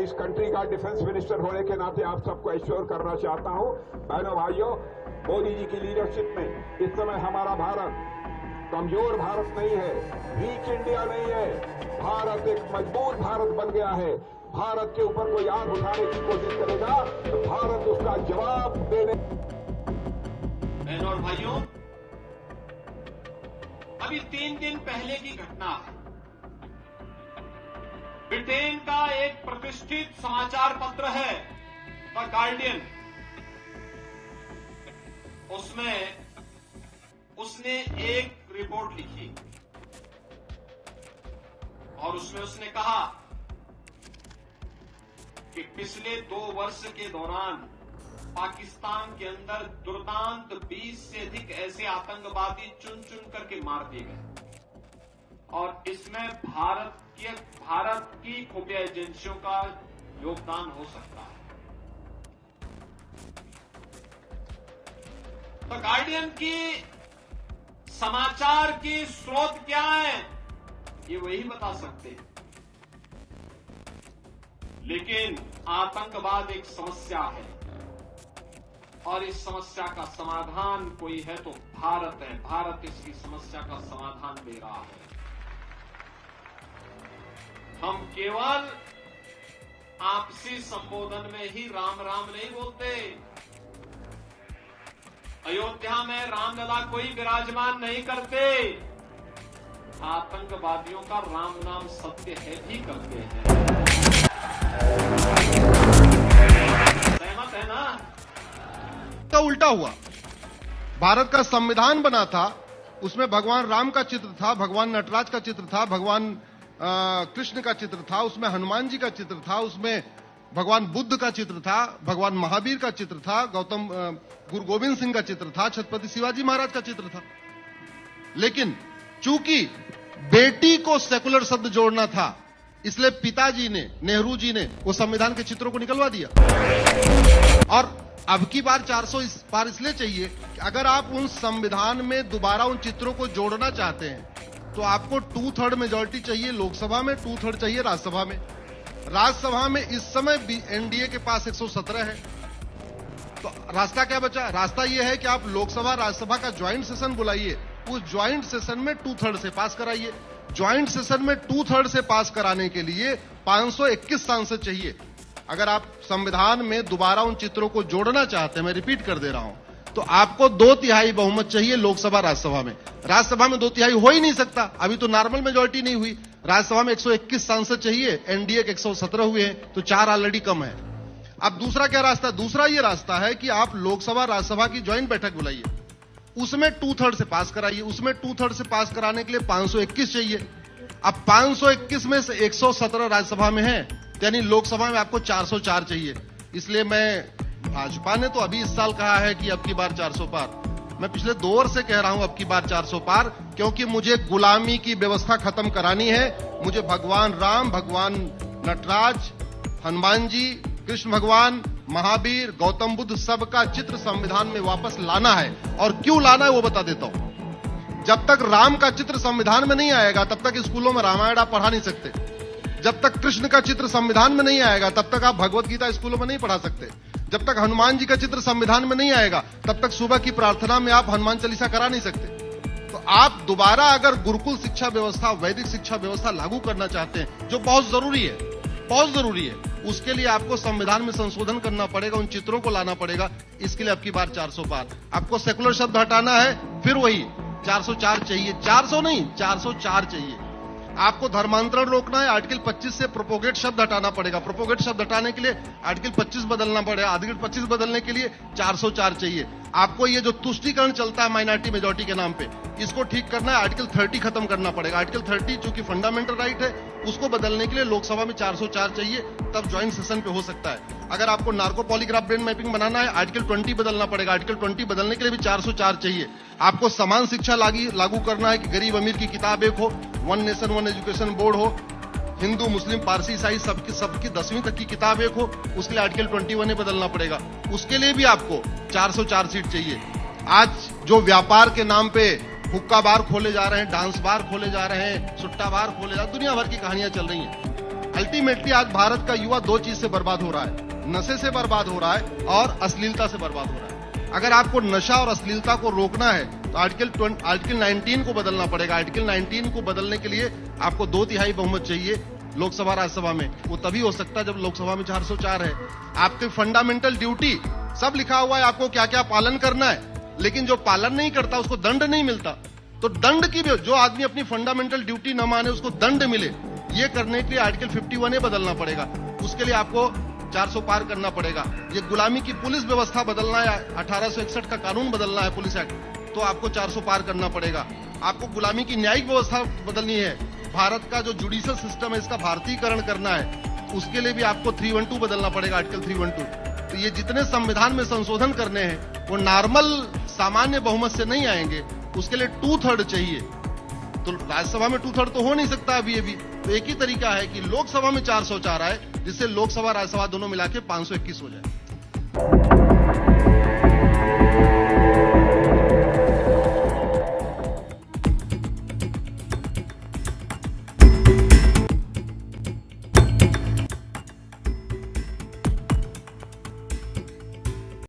इस कंट्री का defence minister होने के नाते आप सबको एश्योर करना चाहता हूं, बहनों भाइयों, मोदी जी की लीडरशिप में इस समय हमारा भारत कमजोर भारत नहीं है, वीक इंडिया नहीं है। भारत एक मजबूत भारत बन गया है। भारत के ऊपर कोई आंख उठाने की कोशिश करेगा तो भारत उसका जवाब देने। बहनों और भाइयों, अभी 3 दिन पहले की घटना है। ब्रिटेन का एक प्रतिष्ठित समाचार पत्र है द गार्डियन, उसमें उसने एक रिपोर्ट लिखी और उसमें उसने कहा कि पिछले 2 वर्ष के दौरान पाकिस्तान के अंदर दुर्दांत 20 से अधिक ऐसे आतंकवादी चुन चुन करके मार दिए गए और इसमें भारत की खुफिया एजेंसियों का योगदान हो सकता है। तो गार्डियन की समाचार की स्रोत क्या है ये वही बता सकते हैं, लेकिन आतंकवाद एक समस्या है और इस समस्या का समाधान कोई है तो भारत है। भारत इसकी समस्या का समाधान दे रहा है। हम केवल आपसी संबोधन में ही राम राम नहीं बोलते। अयोध्या में रामलला कोई विराजमान नहीं करते। आतंकवादियों का राम नाम सत्य है भी करते हैं। सहमत है ना? का उल्टा हुआ। भारत का संविधान बना था, उसमें भगवान राम का चित्र था, भगवान नटराज का चित्र था, भगवान कृष्ण का चित्र था, उसमें हनुमान जी का चित्र था, उसमें भगवान बुद्ध का चित्र था, भगवान महावीर का चित्र था, गुरु गोविंद सिंह का चित्र था, छत्रपति शिवाजी महाराज का चित्र था। लेकिन चूंकि बेटी को सेकुलर शब्द जोड़ना था, इसलिए पिताजी ने, नेहरू जी ने वो संविधान के चित्रों को निकलवा दिया। और अब की बार 400 इस बार इसलिए चाहिए कि अगर आप उन संविधान में दोबारा उन चित्रों को जोड़ना चाहते हैं तो आपको 2/3 मेजॉरिटी चाहिए लोकसभा में, 2/3 चाहिए राज्यसभा में। राज्यसभा में इस समय भी एनडीए के पास 117 है। तो रास्ता क्या बचा? रास्ता यह है कि आप लोकसभा राज्यसभा का ज्वाइंट सेशन बुलाइए, उस ज्वाइंट सेशन में 2/3 से पास कराइए। ज्वाइंट सेशन में 2/3 से पास कराने के लिए 521 सांसद चाहिए। अगर आप संविधान में दोबारा उन चित्रों को जोड़ना चाहते हैं, मैं रिपीट कर दे रहा हूं, तो आपको 2/3 बहुमत चाहिए लोकसभा राज्यसभा में। राज्यसभा में 2/3 हो ही नहीं सकता, अभी तो नॉर्मल मेजॉरिटी नहीं हुई। राज्यसभा में 121 सांसद चाहिए, एनडीए के 117 हुए हैं, तो 4 ऑलरेडी कम है। अब दूसरा क्या रास्ता? दूसरा ये रास्ता है कि आप लोकसभा राज्यसभा की ज्वाइंट बैठक बुलाइए, उसमें 2/3 से पास कराइए। उसमें 2/3 से पास कराने के लिए 521 चाहिए। अब 521 में से 117 राज्यसभा में है, यानी लोकसभा में आपको 404 चाहिए। इसलिए भाजपा ने तो अभी इस साल कहा है कि अब की बार 400 पार। मैं पिछले 2 वर्ष से कह रहा हूं अब की बार 400 पार, क्योंकि मुझे गुलामी की व्यवस्था खत्म करानी है। मुझे भगवान राम, भगवान नटराज, हनुमान जी, कृष्ण भगवान, महावीर, गौतम बुद्ध सबका चित्र संविधान में वापस लाना है। और क्यों लाना है वो बता देता हूं। जब तक राम का चित्र संविधान में नहीं आएगा तब तक स्कूलों में रामायण आप पढ़ा नहीं सकते। जब तक कृष्ण का चित्र संविधान में नहीं आएगा तब तक आप भगवत गीता स्कूलों में नहीं पढ़ा सकते। जब तक हनुमान जी का चित्र संविधान में नहीं आएगा तब तक सुबह की प्रार्थना में आप हनुमान चालीसा करा नहीं सकते। तो आप दोबारा अगर गुरुकुल शिक्षा व्यवस्था, वैदिक शिक्षा व्यवस्था लागू करना चाहते हैं, जो बहुत जरूरी है, बहुत जरूरी है, उसके लिए आपको संविधान में संशोधन करना पड़ेगा, उन चित्रों को लाना पड़ेगा। इसके लिए अब की बार 400 पार। आपको सेकुलर शब्द हटाना है, फिर वही 404 चाहिए। 400 नहीं, 404 चाहिए। आपको धर्मांतरण रोकना है, आर्टिकल 25 से प्रोपोगेट शब्द हटाना पड़ेगा। प्रोपोगेट शब्द हटाने के लिए आर्टिकल 25 बदलना पड़ेगा। आर्टिकल 25 बदलने के लिए 404 चाहिए। आपको ये जो तुष्टीकरण चलता है माइनॉरिटी मेजॉरिटी के नाम पे, इसको ठीक करना है, आर्टिकल 30 खत्म करना पड़ेगा। आर्टिकल 30 चूंकि फंडामेंटल राइट है, उसको बदलने के लिए लोकसभा में 404 चाहिए, तब ज्वाइंट सेशन पे हो सकता है। अगर आपको नार्को पॉलीग्राफ ब्रेन मैपिंग बनाना है, आर्टिकल 20 बदलना पड़ेगा। आर्टिकल 20 बदलने के लिए भी 404 चाहिए। आपको समान शिक्षा लागू करना है कि गरीब अमीर की किताब एक हो, 1 नेशन 1 एजुकेशन बोर्ड हो, हिंदू मुस्लिम पारसी ईसाई सबकी 10वीं तक की किताब एक हो, उसके लिए आर्टिकल 21 बदलना पड़ेगा। उसके लिए भी आपको 404 सीट चाहिए। आज जो व्यापार के नाम पे हुक्का बार खोले जा रहे हैं, डांस बार खोले जा रहे हैं, सुट्टा बार खोले जा रहे हैं, दुनिया भर की कहानियां चल रही हैं। अल्टीमेटली आज भारत का युवा दो चीज से बर्बाद हो रहा है, नशे से बर्बाद हो रहा है और अश्लीलता से बर्बाद हो रहा है। अगर आपको नशा और अश्लीलता को रोकना है तो आर्टिकल 19 को बदलना पड़ेगा। आर्टिकल 19 को बदलने के लिए आपको 2/3 बहुमत चाहिए लोकसभा राज्यसभा में। वो तभी हो सकता है जब लोकसभा में 404 है। आपके फंडामेंटल ड्यूटी सब लिखा हुआ है, आपको क्या क्या पालन करना है, लेकिन जो पालन नहीं करता उसको दंड नहीं मिलता। तो दंड की भी, जो आदमी अपनी फंडामेंटल ड्यूटी न माने उसको दंड मिले, ये करने के लिए आर्टिकल 51A बदलना पड़ेगा। उसके लिए आपको 400 पार करना पड़ेगा। ये गुलामी की पुलिस व्यवस्था बदलना है, 1861 का कानून बदलना है, पुलिस एक्ट, तो आपको 400 पार करना पड़ेगा। आपको गुलामी की न्यायिक व्यवस्था बदलनी है, भारत का जो जुडिशियल सिस्टम है इसका भारतीयकरण करना है, उसके लिए भी आपको 312 बदलना पड़ेगा, आर्टिकल 312। तो ये जितने संविधान में संशोधन करने हैं वो नॉर्मल सामान्य बहुमत से नहीं आएंगे, उसके लिए 2/3 चाहिए। तो राज्यसभा में 2/3 तो हो नहीं सकता अभी। तो एक ही तरीका है कि लोकसभा में 404 आए, जिससे लोकसभा राज्यसभा दोनों मिला के 521 हो जाए।